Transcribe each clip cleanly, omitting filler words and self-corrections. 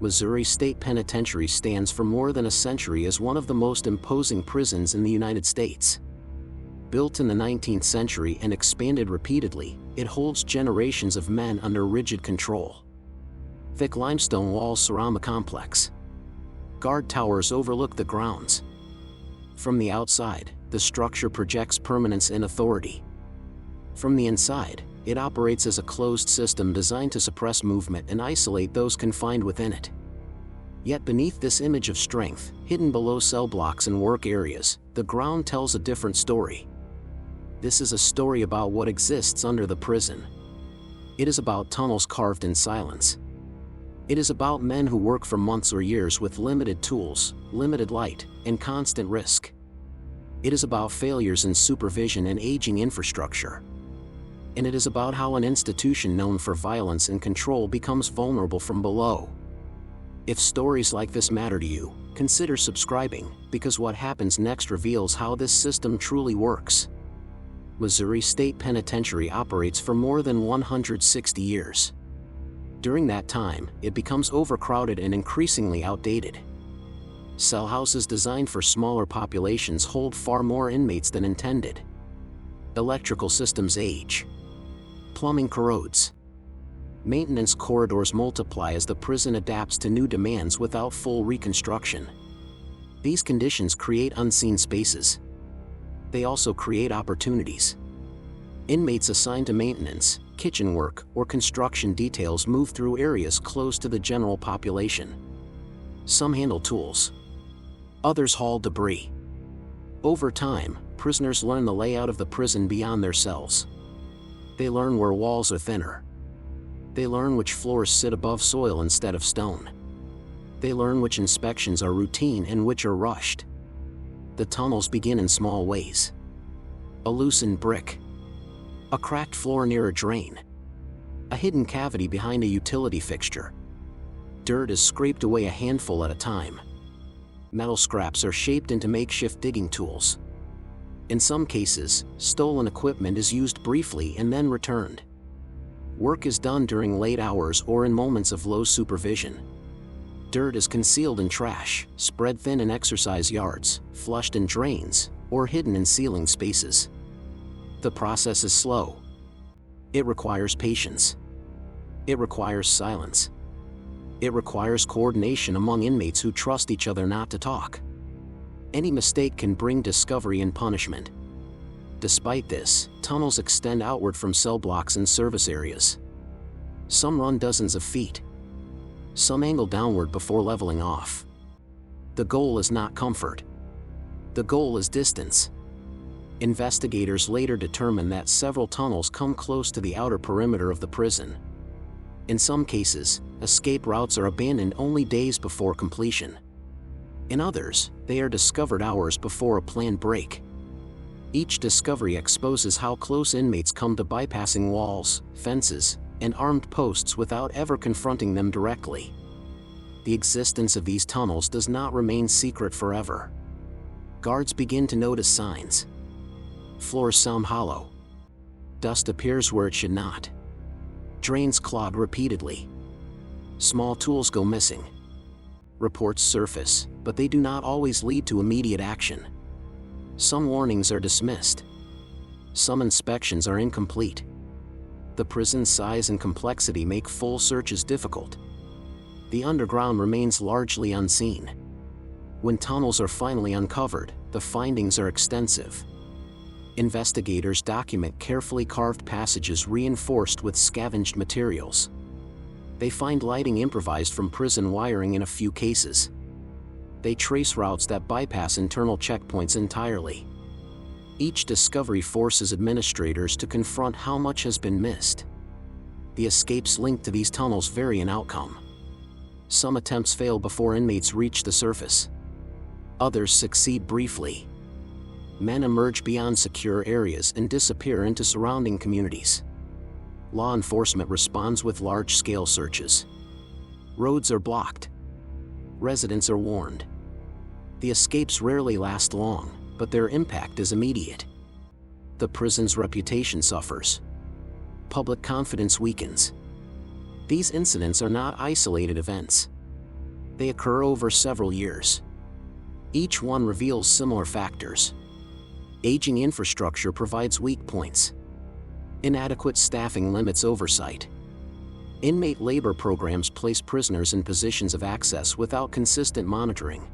Missouri State Penitentiary stands for more than a century as one of the most imposing prisons in the United States. Built in the 19th century and expanded repeatedly, it holds generations of men under rigid control. Thick limestone walls surround the complex. Guard towers overlook the grounds. From the outside, the structure projects permanence and authority. From the inside, it operates as a closed system designed to suppress movement and isolate those confined within it. Yet beneath this image of strength, hidden below cell blocks and work areas, the ground tells a different story. This is a story about what exists under the prison. It is about tunnels carved in silence. It is about men who work for months or years with limited tools, limited light, and constant risk. It is about failures in supervision and aging infrastructure. And it is about how an institution known for violence and control becomes vulnerable from below. If stories like this matter to you, consider subscribing, because what happens next reveals how this system truly works. Missouri State Penitentiary operates for more than 160 years. During that time, it becomes overcrowded and increasingly outdated. Cell houses designed for smaller populations hold far more inmates than intended. Electrical systems age. Plumbing corrodes. Maintenance corridors multiply as the prison adapts to new demands without full reconstruction. These conditions create unseen spaces. They also create opportunities. Inmates assigned to maintenance, kitchen work, or construction details move through areas close to the general population. Some handle tools. Others haul debris. Over time, prisoners learn the layout of the prison beyond their cells. They learn where walls are thinner. They learn which floors sit above soil instead of stone. They learn which inspections are routine and which are rushed. The tunnels begin in small ways. A loosened brick. A cracked floor near a drain. A hidden cavity behind a utility fixture. Dirt is scraped away a handful at a time. Metal scraps are shaped into makeshift digging tools. In some cases, stolen equipment is used briefly and then returned. Work is done during late hours or in moments of low supervision. Dirt is concealed in trash, spread thin in exercise yards, flushed in drains, or hidden in ceiling spaces. The process is slow. It requires patience. It requires silence. It requires coordination among inmates who trust each other not to talk. Any mistake can bring discovery and punishment. Despite this, tunnels extend outward from cell blocks and service areas. Some run dozens of feet. Some angle downward before leveling off. The goal is not comfort. The goal is distance. Investigators later determine that several tunnels come close to the outer perimeter of the prison. In some cases, escape routes are abandoned only days before completion. In others, they are discovered hours before a planned break. Each discovery exposes how close inmates come to bypassing walls, fences, and armed posts without ever confronting them directly. The existence of these tunnels does not remain secret forever. Guards begin to notice signs. Floors sound hollow. Dust appears where it should not. Drains clog repeatedly. Small tools go missing. Reports surface, but they do not always lead to immediate action. Some warnings are dismissed. Some inspections are incomplete. The prison's size and complexity make full searches difficult. The underground remains largely unseen. When tunnels are finally uncovered, the findings are extensive. Investigators document carefully carved passages reinforced with scavenged materials. They find lighting improvised from prison wiring in a few cases. They trace routes that bypass internal checkpoints entirely. Each discovery forces administrators to confront how much has been missed. The escapes linked to these tunnels vary in outcome. Some attempts fail before inmates reach the surface. Others succeed briefly. Men emerge beyond secure areas and disappear into surrounding communities. Law enforcement responds with large-scale searches. Roads are blocked. Residents are warned. The escapes rarely last long, but their impact is immediate. The prison's reputation suffers. Public confidence weakens. These incidents are not isolated events. They occur over several years. Each one reveals similar factors. Aging infrastructure provides weak points. Inadequate staffing limits oversight. Inmate labor programs place prisoners in positions of access without consistent monitoring.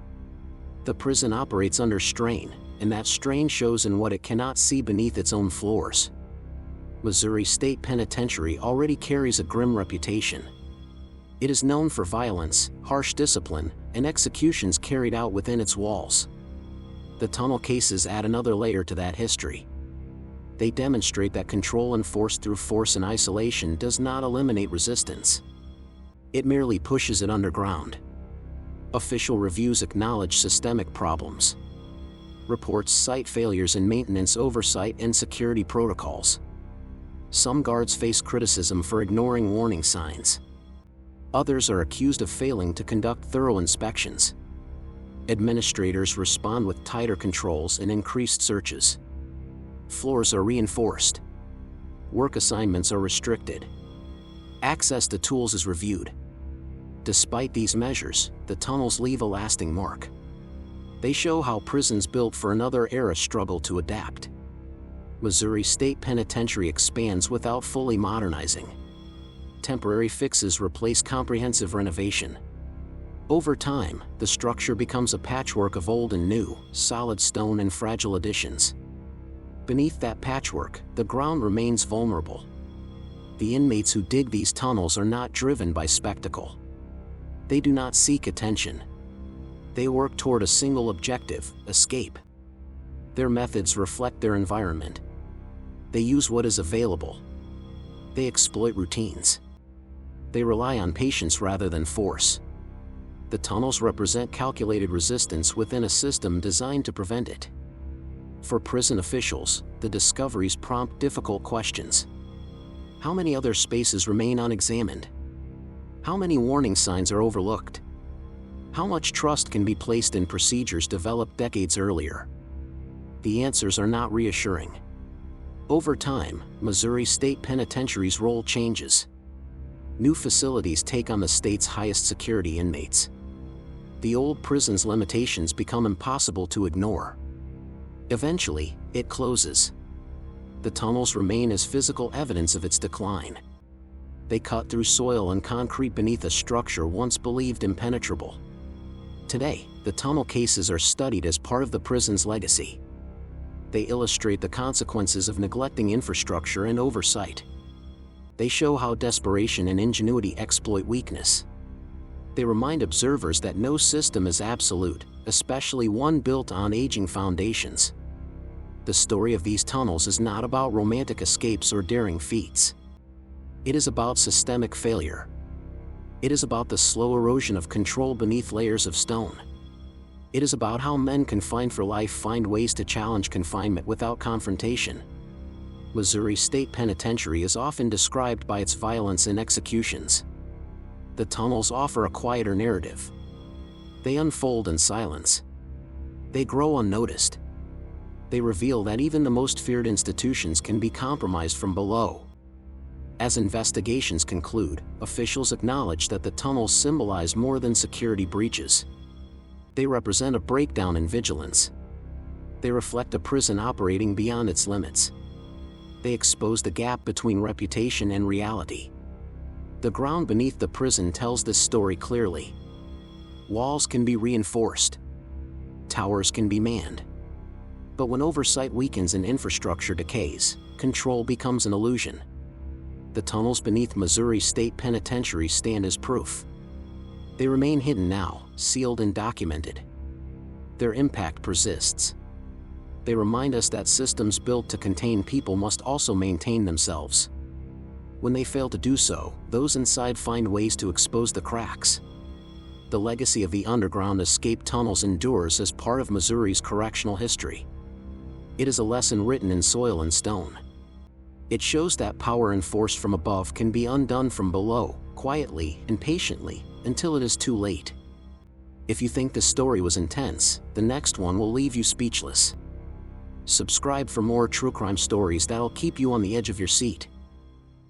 The prison operates under strain, and that strain shows in what it cannot see beneath its own floors. Missouri State Penitentiary already carries a grim reputation. It is known for violence, harsh discipline, and executions carried out within its walls. The tunnel cases add another layer to that history. They demonstrate that control enforced through force and isolation does not eliminate resistance. It merely pushes it underground. Official reviews acknowledge systemic problems. Reports cite failures in maintenance oversight and security protocols. Some guards face criticism for ignoring warning signs. Others are accused of failing to conduct thorough inspections. Administrators respond with tighter controls and increased searches. Floors are reinforced. Work assignments are restricted. Access to tools is reviewed. Despite these measures, the tunnels leave a lasting mark. They show how prisons built for another era struggle to adapt. Missouri State Penitentiary expands without fully modernizing. Temporary fixes replace comprehensive renovation. Over time, the structure becomes a patchwork of old and new, solid stone and fragile additions. Beneath that patchwork, the ground remains vulnerable. The inmates who dig these tunnels are not driven by spectacle. They do not seek attention. They work toward a single objective: escape. Their methods reflect their environment. They use what is available. They exploit routines. They rely on patience rather than force. The tunnels represent calculated resistance within a system designed to prevent it. For prison officials, the discoveries prompt difficult questions. How many other spaces remain unexamined? How many warning signs are overlooked? How much trust can be placed in procedures developed decades earlier? The answers are not reassuring. Over time, Missouri State Penitentiary's role changes. New facilities take on the state's highest security inmates. The old prison's limitations become impossible to ignore. Eventually, it closes. The tunnels remain as physical evidence of its decline. They cut through soil and concrete beneath a structure once believed impenetrable. Today, the tunnel cases are studied as part of the prison's legacy. They illustrate the consequences of neglecting infrastructure and oversight. They show how desperation and ingenuity exploit weakness. They remind observers that no system is absolute, especially one built on aging foundations. The story of these tunnels is not about romantic escapes or daring feats. It is about systemic failure. It is about the slow erosion of control beneath layers of stone. It is about how men confined for life find ways to challenge confinement without confrontation. Missouri State Penitentiary is often described by its violence and executions. The tunnels offer a quieter narrative. They unfold in silence. They grow unnoticed. They reveal that even the most feared institutions can be compromised from below. As investigations conclude, officials acknowledge that the tunnels symbolize more than security breaches. They represent a breakdown in vigilance. They reflect a prison operating beyond its limits. They expose the gap between reputation and reality. The ground beneath the prison tells this story clearly. Walls can be reinforced. Towers can be manned. But when oversight weakens and infrastructure decays, control becomes an illusion. The tunnels beneath Missouri State Penitentiary stand as proof. They remain hidden now, sealed and documented. Their impact persists. They remind us that systems built to contain people must also maintain themselves. When they fail to do so, those inside find ways to expose the cracks. The legacy of the underground escape tunnels endures as part of Missouri's correctional history. It is a lesson written in soil and stone. It shows that power enforced from above can be undone from below, quietly and patiently, until it is too late. If you think this story was intense, the next one will leave you speechless. Subscribe for more true crime stories that'll keep you on the edge of your seat.